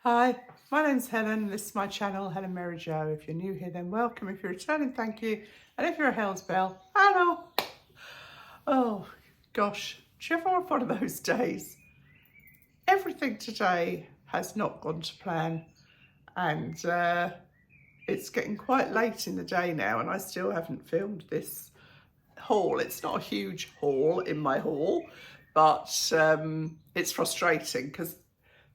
Hi, my name's Helen. This is my channel, Helen Mary Jo. If you're new here, then welcome. If you're returning, thank you. And if you're a Hell's Bell, hello. Oh, gosh. Do you ever have one of those days? Everything today has not gone to plan. And it's getting quite late in the day now, and I still haven't filmed this haul. It's not a huge haul in my haul, but it's frustrating because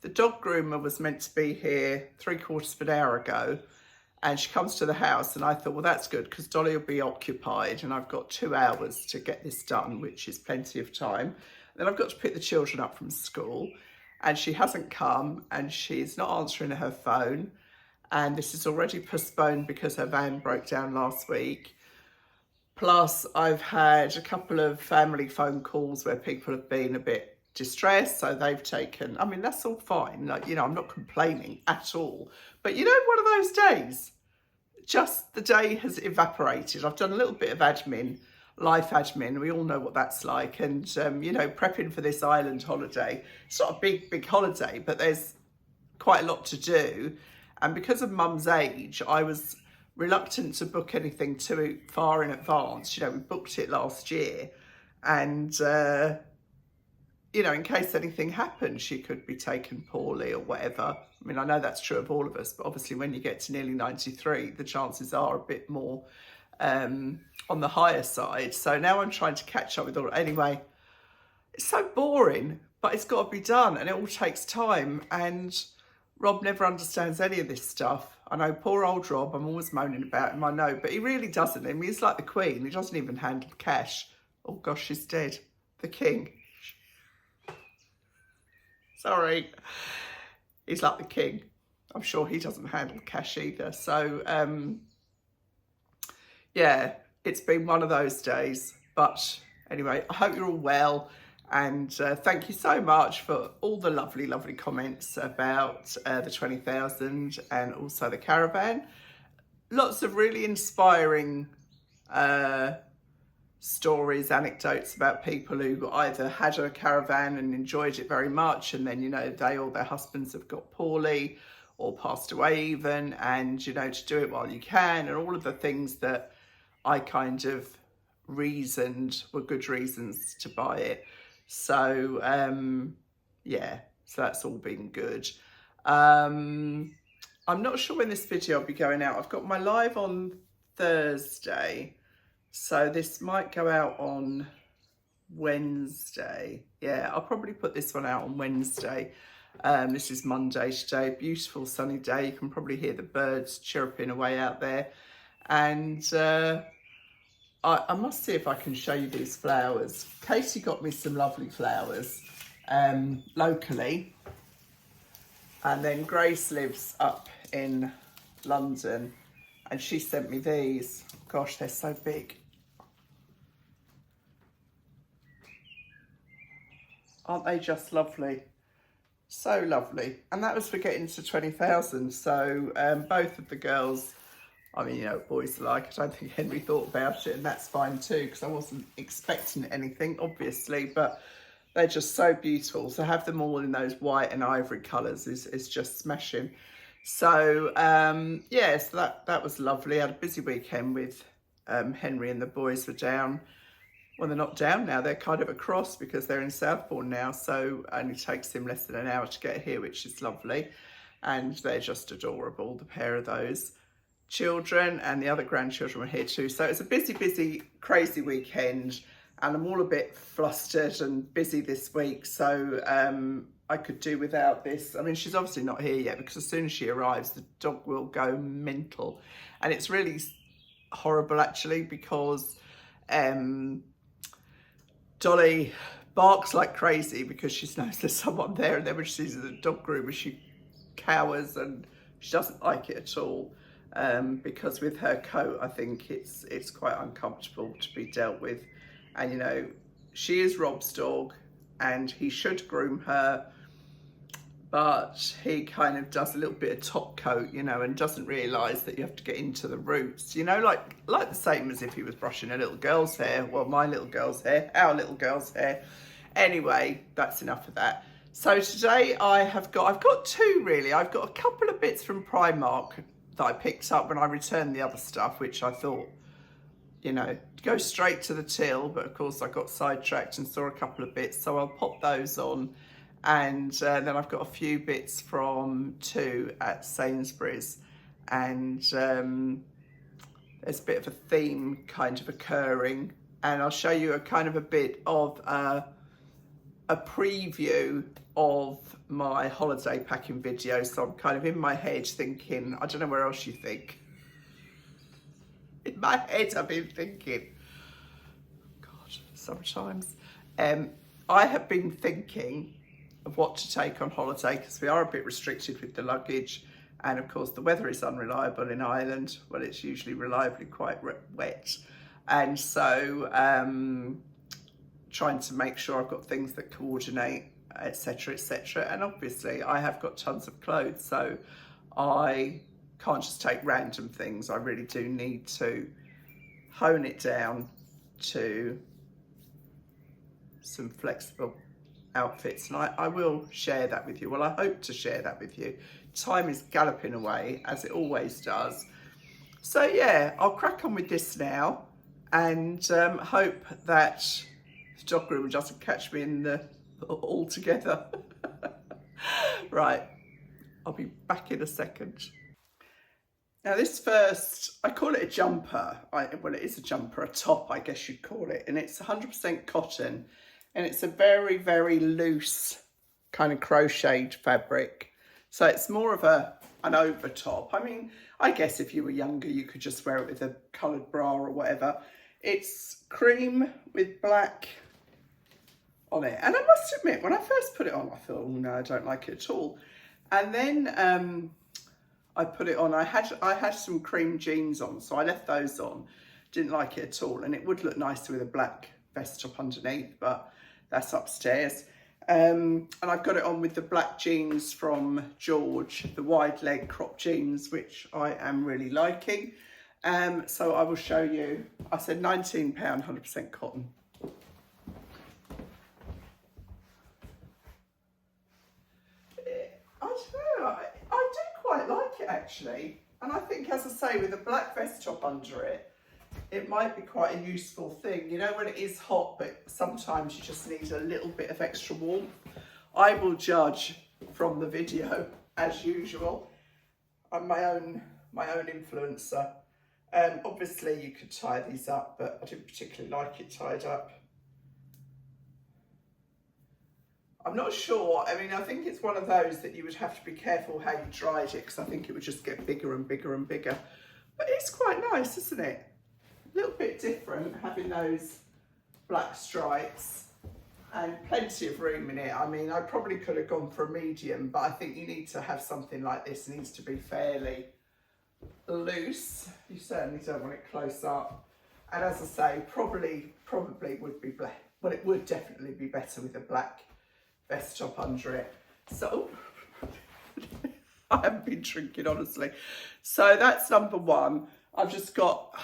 the dog groomer was meant to be here 3/4 of an hour ago, and she comes to the house, and I thought, well, that's good because Dolly will be occupied and I've got 2 hours to get this done, which is plenty of time. Then I've got to pick the children up from school, and she hasn't come and she's not answering her phone, and this is already postponed because her van broke down last week. Plus, I've had a couple of family phone calls where people have been a bit distressed, so they've taken, I mean, that's all fine. Like, I'm not complaining at all. But one of those days, just the day has evaporated. I've done a little bit of admin, life admin. We all know what that's like. And, prepping for this island holiday. It's not a big holiday, but there's quite a lot to do. And because of Mum's age, I was reluctant to book anything too far in advance. We booked it last year, and in case anything happened, she could be taken poorly or whatever. I mean, I know that's true of all of us, but obviously when you get to nearly 93, the chances are a bit more on the higher side. So now I'm trying to catch up with all. Anyway, it's so boring, but it's got to be done, and it all takes time. And Rob never understands any of this stuff. I know, poor old Rob, I'm always moaning about him, I know, but he really doesn't. I mean, he's like the Queen. He doesn't even handle cash. Oh gosh, she's dead. The King. Sorry. He's like the King. I'm sure he doesn't handle cash either. So, yeah, it's been one of those days. But anyway, I hope you're all well. And thank you so much for all the lovely comments about the 20,000 and also the caravan. Lots of really inspiring stories, anecdotes about people who either had a caravan and enjoyed it very much, and then they or their husbands have got poorly or passed away even, and to do it while you can, and all of the things that I kind of reasoned were good reasons to buy it. So yeah, so that's all been good. I'm not sure when this video will be going out. I've got my live on Thursday, so this might go out on Wednesday. Yeah, I'll probably put this one out on Wednesday. This is Monday today, beautiful sunny day. You can probably hear the birds chirping away out there. And I must see if I can show you these flowers. Katie got me some lovely flowers locally. And then Grace lives up in London, and she sent me these. Gosh, they're so big. Aren't they just lovely? So lovely. And that was for getting to 20,000. So both of the girls, I mean, what boys are like. I don't think Henry thought about it, and that's fine too, because I wasn't expecting anything, obviously, but they're just so beautiful. So have them all in those white and ivory colours is just smashing. So, yeah, so that was lovely. I had a busy weekend with Henry, and the boys were down. Well, they're not down now. They're kind of across because they're in Southbourne now. So it only takes him less than an hour to get here, which is lovely. And they're just adorable, the pair of those children, and the other grandchildren were here too. So it's a busy, crazy weekend, and I'm all a bit flustered and busy this week. So I could do without this. I mean, she's obviously not here yet, because as soon as she arrives, the dog will go mental. And it's really horrible, actually, because Dolly barks like crazy because she knows there's someone there, and then when she sees the dog groomer, she cowers, and she doesn't like it at all. Because with her coat, I think it's quite uncomfortable to be dealt with. And she is Rob's dog, and he should groom her, but he kind of does a little bit of top coat, and doesn't realise that you have to get into the roots, like the same as if he was brushing a little girl's hair. Well, my little girl's hair, our little girl's hair. Anyway, that's enough of that. So today I've got two really. I've got a couple of bits from Primark that I picked up when I returned the other stuff, which I thought, you know, go straight to the till, but of course I got sidetracked and saw a couple of bits, so I'll pop those on. And then I've got a few bits from two at Sainsbury's, and there's a bit of a theme kind of occurring, and I'll show you a kind of a bit of a preview of my holiday packing video. So I'm kind of in my head thinking, I don't know where else you think. In my head I've been thinking, God, sometimes. I have been thinking of what to take on holiday, because we are a bit restricted with the luggage, and of course the weather is unreliable in Ireland. Well, it's usually reliably quite wet, and so trying to make sure I've got things that coordinate, etc, etc. And obviously I have got tons of clothes, so I can't just take random things. I really do need to hone it down to some flexible outfits, and I will share that with you. Well, I hope to share that with you. Time is galloping away, as it always does. So yeah, I'll crack on with this now, and hope that the dog groomer doesn't catch me in the all together. Right, I'll be back in a second. Now this first, I call it a jumper. Well, it is a jumper, a top, I guess you'd call it. And it's 100% cotton. And it's a very, very loose kind of crocheted fabric. So it's more of an over top. I mean, I guess if you were younger, you could just wear it with a coloured bra or whatever. It's cream with black on it. And I must admit, when I first put it on, I thought, oh no, I don't like it at all. And then I put it on, I had some cream jeans on, so I left those on. Didn't like it at all, and it would look nicer with a black vest top underneath, but that's upstairs. And I've got it on with the black jeans from George, the wide leg crop jeans, which I am really liking. So I will show you. I said £19, 100% cotton. I don't know, I do quite like it actually. And I think, as I say, with a black vest top under it, it might be quite a useful thing. You know, when it is hot, but sometimes you just need a little bit of extra warmth. I will judge from the video, as usual. I'm my own influencer. Obviously you could tie these up, but I didn't particularly like it tied up. I'm not sure. I mean, I think it's one of those that you would have to be careful how you dried it, because I think it would just get bigger and bigger and bigger. But it's quite nice, isn't it? A little bit different, having those black stripes and plenty of room in it. I mean, I probably could have gone for a medium, but I think you need to have something like this. It needs to be fairly loose. You certainly don't want it close up. And as I say, probably would be black. Well, it would definitely be better with a black vest top under it. So I haven't been drinking, honestly. So that's number one. I've just got,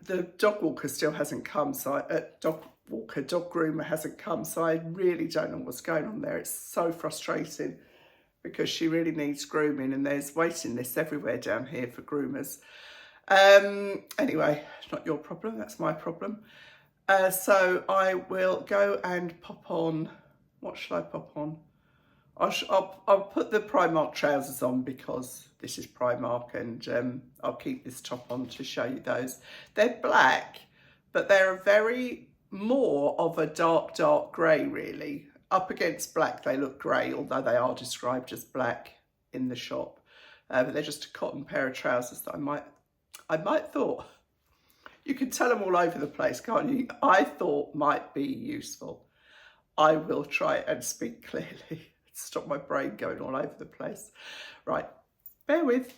the dog walker still hasn't come, so dog groomer hasn't come, so I really don't know what's going on there. It's so frustrating, because she really needs grooming, and there's waiting lists everywhere down here for groomers. Anyway, it's not your problem, that's my problem. So I will go and pop on, what shall I pop on? I'll put the Primark trousers on, because this is Primark, and I'll keep this top on to show you those. They're black, but they're a very more of a dark grey, really. Up against black, they look grey, although they are described as black in the shop. But they're just a cotton pair of trousers that I might thought, you can tell them all over the place, can't you? I thought might be useful. I will try and speak clearly. Stop my brain going all over the place. Right, bear with.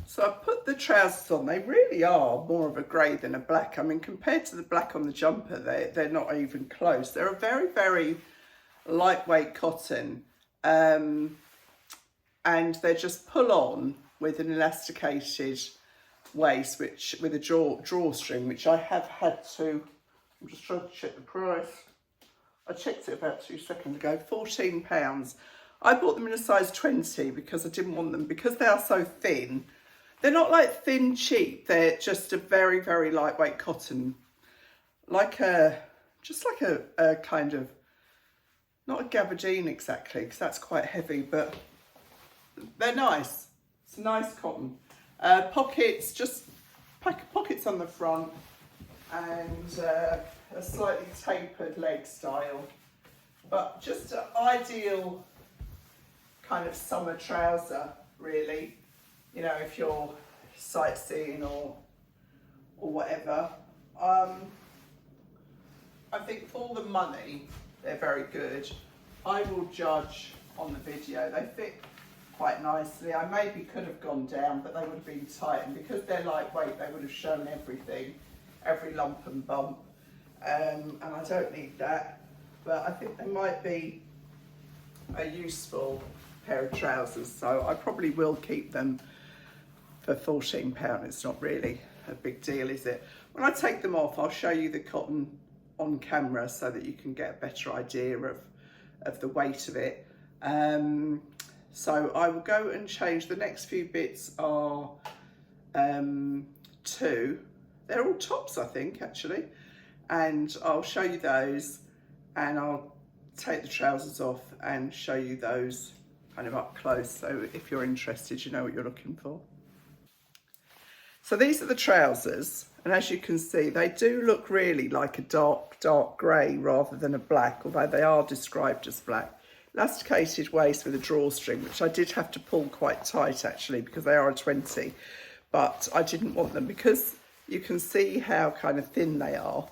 So I put the trousers on. They really are more of a grey than a black. I mean, compared to the black on the jumper, they're not even close. They're a very, very lightweight cotton. And they just pull on with an elasticated waist, which with a drawstring, which I have had to, I'm just trying to check the price. I checked it about 2 seconds ago, £14. I bought them in a size 20 because I didn't want them, because they are so thin. They're not like thin cheap, they're just a very, very lightweight cotton. Just like a kind of, not a gabardine exactly, because that's quite heavy, but they're nice. It's a nice cotton. Pockets, just pockets on the front, and a slightly tapered leg style. But just an ideal kind of summer trouser, really. You know, if you're sightseeing or whatever. I think for the money, they're very good. I will judge on the video. They fit quite nicely. I maybe could have gone down, but they would have been tight. And because they're lightweight, they would have shown everything, every lump and bump. And I don't need that. But I think they might be a useful pair of trousers. So I probably will keep them for £14. It's not really a big deal, is it? When I take them off, I'll show you the cotton on camera so that you can get a better idea of the weight of it. So I will go and change. The next few bits are two. They're all tops, I think, actually. And I'll show you those, and I'll take the trousers off and show you those kind of up close. So if you're interested, you know what you're looking for. So these are the trousers, and as you can see, they do look really like a dark grey rather than a black, although they are described as black. Elasticated waist with a drawstring, which I did have to pull quite tight actually, because they are a 20, but I didn't want them because you can see how kind of thin they are.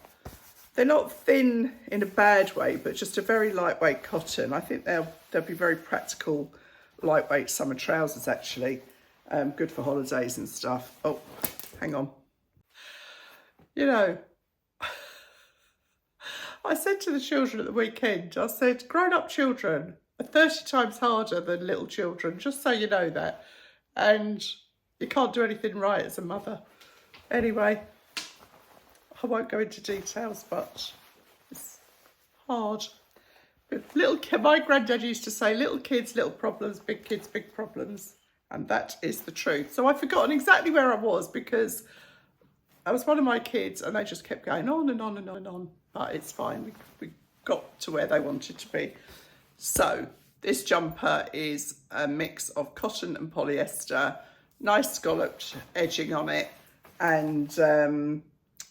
They're not thin in a bad way, but just a very lightweight cotton. I think they'll be very practical, lightweight summer trousers actually. Good for holidays and stuff. Oh, hang on. You know, I said to the children at the weekend, I said, grown-up children are 30 times harder than little children, just so you know that. And you can't do anything right as a mother. Anyway, I won't go into details, but it's hard. But my granddad used to say, little kids, little problems, big kids, big problems. And that is the truth. So I've forgotten exactly where I was, because I was one of my kids and they just kept going on and on and on and on. But it's fine. We got to where they wanted to be. So this jumper is a mix of cotton and polyester, nice scalloped edging on it. And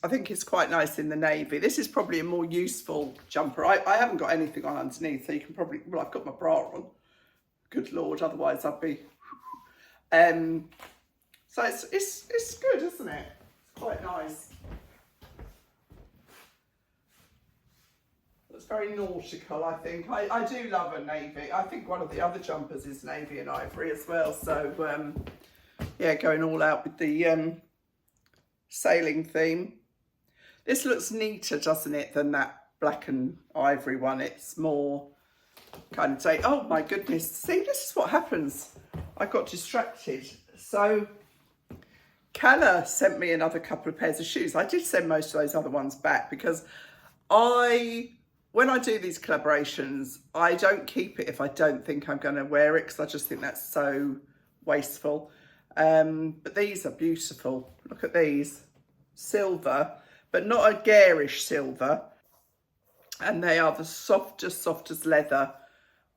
I think it's quite nice in the navy. This is probably a more useful jumper. I haven't got anything on underneath, so you can probably, well, I've got my bra on. Good Lord, otherwise I'd be... So it's good, isn't it? It's quite nice. It's very nautical, I think. I do love a navy. I think one of the other jumpers is navy and ivory as well. So yeah, going all out with the sailing theme. This looks neater, doesn't it, than that black and ivory one. It's more kind of oh my goodness. See, this is what happens. I got distracted. So Calla sent me another couple of pairs of shoes. I did send most of those other ones back because when I do these collaborations, I don't keep it if I don't think I'm going to wear it, because I just think that's so wasteful. But these are beautiful. Look at these. Silver, but not a garish silver. And they are the softest leather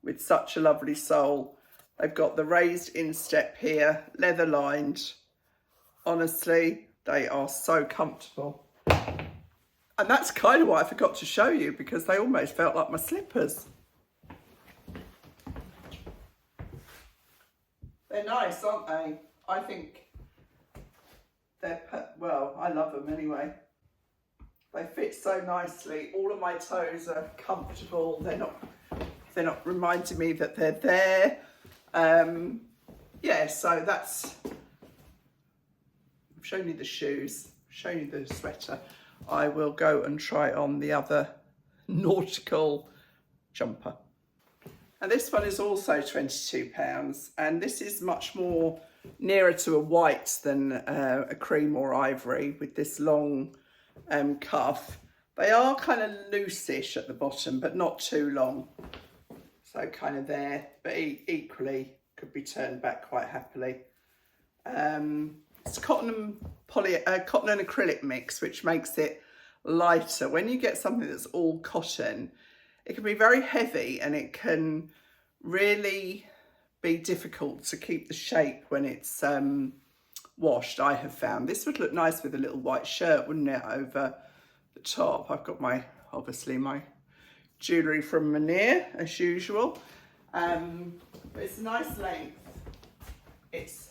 with such a lovely sole. They've got the raised instep here, leather lined. Honestly, they are so comfortable. And that's kind of why I forgot to show you, because they almost felt like my slippers. They're nice, aren't they? I think they're, well, I love them anyway. They fit so nicely. All of my toes are comfortable. They're not reminding me that they're there. Yeah, so that's, I've shown you the shoes, shown you the sweater. I will go and try on the other nautical jumper. And this one is also £22, and this is much more nearer to a white than a cream or ivory, with this long cuff. They are kind of loose-ish at the bottom, but not too long. So kind of there, but equally could be turned back quite happily. It's cotton and acrylic mix, which makes it lighter. When you get something that's all cotton, it can be very heavy and it can really be difficult to keep the shape when it's washed, I have found. This would look nice with a little white shirt, wouldn't it, over the top. I've got obviously my jewellery from Manier, as usual. But it's a nice length. It's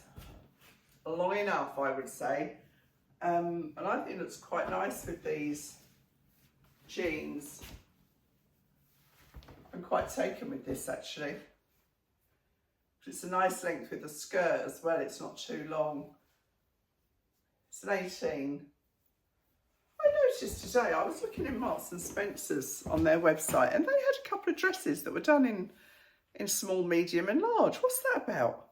long enough, I would say. And I think it looks quite nice with these jeans. I'm quite taken with this, actually. It's a nice length with the skirt as well. It's not too long. It's an 18. I noticed today, I was looking in Marks and Spencer's on their website, and they had a couple of dresses that were done in small, medium and large. What's that about?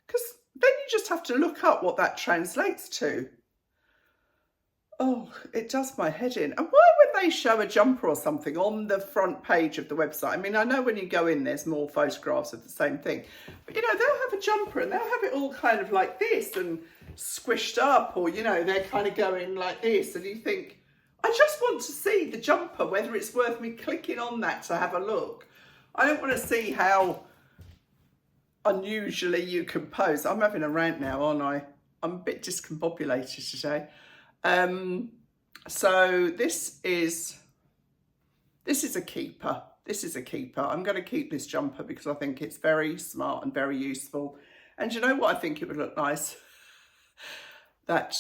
Because then you just have to look up what that translates to. Oh, it does my head in. And why would they show a jumper or something on the front page of the website? I mean, I know when you go in, there's more photographs of the same thing. But, you know, they'll have a jumper and they'll have it all kind of like this and squished up, or, you know, they're kind of going like this. And you think, I just want to see the jumper, whether it's worth me clicking on that to have a look. I don't want to see how unusually you can pose. I'm having a rant now, aren't I? I'm a bit discombobulated today. So this is a keeper. This is a keeper. I'm going to keep this jumper because I think it's very smart and very useful. And you know what I think it would look nice? That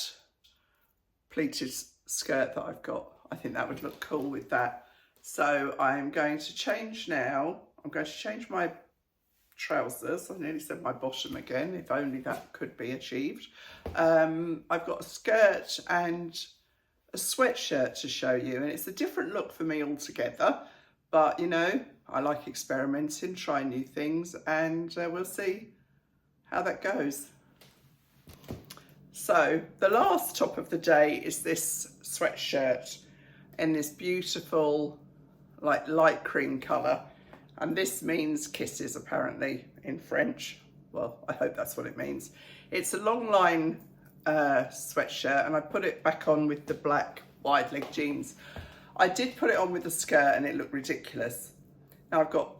pleated skirt that I've got. I think that would look cool with that. So I'm going to change now. I'm going to change my trousers. I nearly said my bottom again, if only that could be achieved. I've got a skirt and a sweatshirt to show you, and it's a different look for me altogether, but you know, I like experimenting, trying new things, and we'll see how that goes. So the last top of the day is this sweatshirt in this beautiful like light cream colour. And this means kisses, apparently, in French. Well, I hope that's what it means. It's a long line sweatshirt, and I put it back on with the black wide leg jeans. I did put it on with the skirt and it looked ridiculous. Now I've got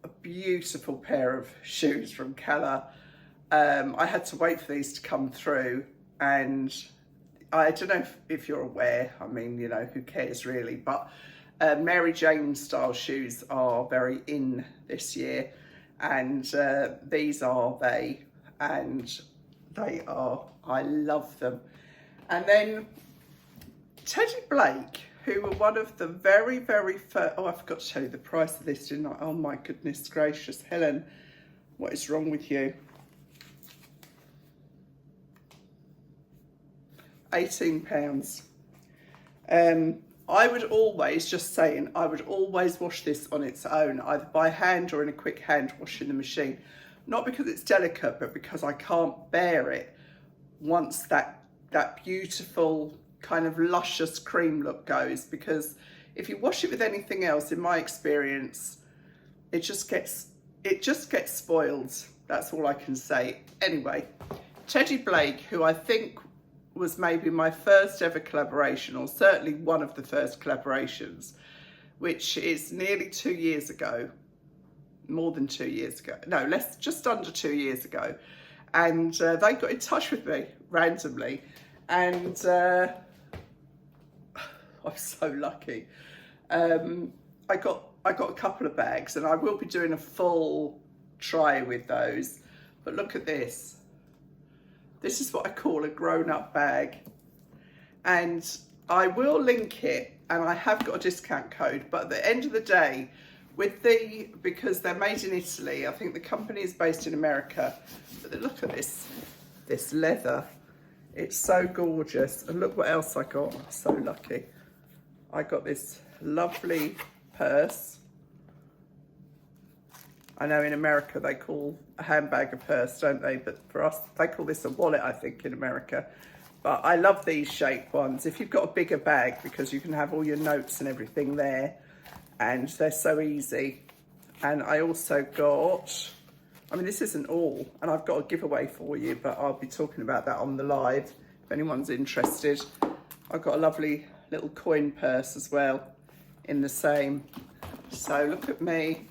a beautiful pair of shoes from Calla. I had to wait for these to come through, and I don't know if you're aware, I mean, you know, who cares really, but Mary Jane style shoes are very in this year, and these are they, and they are, I love them. And then Teddy Blake, who were one of the very first, oh, I forgot to tell you the price of this, didn't I? Oh my goodness gracious, Helen, what is wrong with you? £18. I would always, just saying, I would always wash this on its own, either by hand or in a quick hand wash in the machine. Not because it's delicate, but because I can't bear it once that beautiful kind of luscious cream look goes. Because if you wash it with anything else, in my experience, it just gets spoiled. That's all I can say. Anyway, Teddy Blake, who I think was maybe my first ever collaboration, or certainly one of the first collaborations, which is nearly 2 years ago, more than 2 years ago, no, just under 2 years ago. And they got in touch with me randomly, and I'm so lucky. I got a couple of bags, and I will be doing a full try with those. But look at this. This is what I call a grown-up bag, and I will link it, and I have got a discount code, but at the end of the day, because they're made in Italy, I think the company is based in America, but look at this leather. It's so gorgeous. And look what else I got. I'm so lucky. I got this lovely purse. I know in America they call a handbag a purse, don't they? But for us, they call this a wallet, I think, in America. But I love these shape ones. If you've got a bigger bag, because you can have all your notes and everything there, and they're so easy. And I also got, I mean, this isn't all, and I've got a giveaway for you, but I'll be talking about that on the live if anyone's interested. I've got a lovely little coin purse as well in the same. So look at me.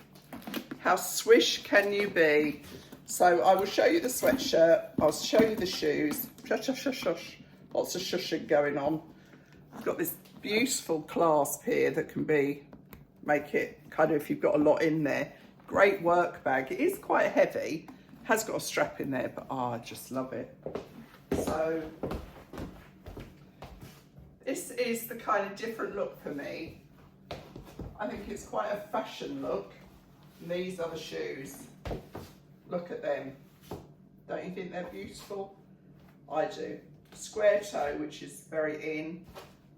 How swish can you be? So I will show you the sweatshirt. I'll show you the shoes. Shush, shush, shush, shush. Lots of shushing going on. I've got this beautiful clasp here that can make it kind of, if you've got a lot in there. Great work bag. It is quite heavy. Has got a strap in there, but I just love it. So this is the kind of different look for me. I think it's quite a fashion look. And these are the shoes. Look at them. Don't you think they're beautiful? I do. Square toe, which is very in.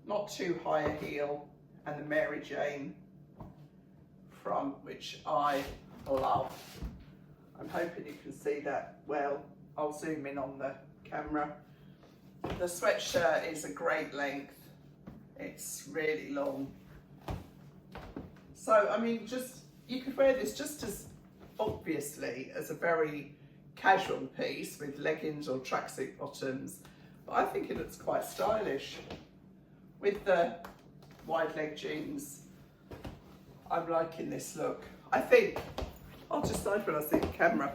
Not too high a heel. And the Mary Jane front, which I love. I'm hoping you can see that well. I'll zoom in on the camera. The sweatshirt is a great length. It's really long. So, I mean, you could wear this just as obviously as a very casual piece with leggings or tracksuit bottoms. But I think it looks quite stylish with the wide leg jeans. I'm liking this look. I think I'll decide when I see the camera,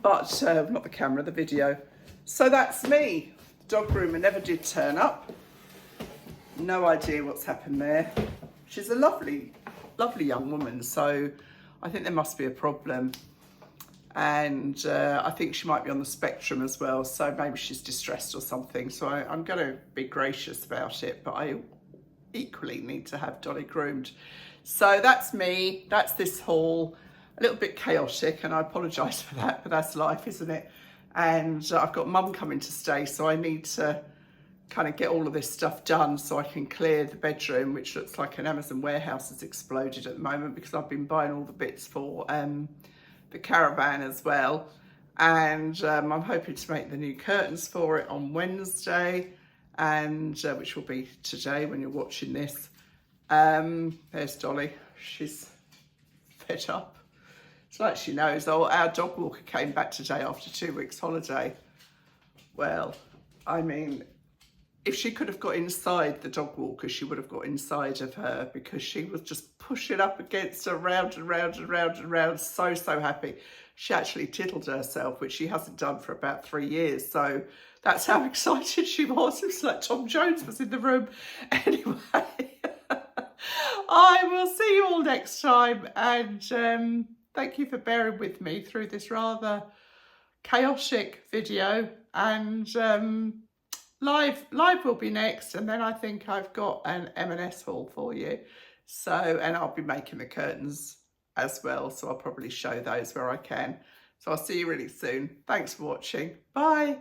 but not the camera, the video. So that's me. The dog groomer never did turn up. No idea what's happened there. She's a lovely young woman, so I think there must be a problem. And I think she might be on the spectrum as well, so maybe she's distressed or something. So I'm going to be gracious about it, but I equally need to have Dolly groomed. So that's me. That's this haul. A little bit chaotic, and I apologise for that, but that's life, isn't it? And I've got Mum coming to stay, so I need to kind of get all of this stuff done so I can clear the bedroom, which looks like an Amazon warehouse has exploded at the moment because I've been buying all the bits for the caravan as well. And I'm hoping to make the new curtains for it on Wednesday, and which will be today when you're watching this. There's Dolly. She's fed up. It's like she knows. Oh, our dog walker came back today after 2 weeks holiday. Well, I mean, if she could have got inside the dog walker, she would have got inside of her, because she was just pushing up against her round and round and round and round. So happy. She actually tittled herself, which she hasn't done for about 3 years. So that's how excited she was. It was like Tom Jones was in the room. Anyway, I will see you all next time. And thank you for bearing with me through this rather chaotic video. And live will be next, and then I think I've got an M&S haul for you. So, and I'll be making the curtains as well, so I'll probably show those where I can. So I'll see you really soon. Thanks for watching. Bye.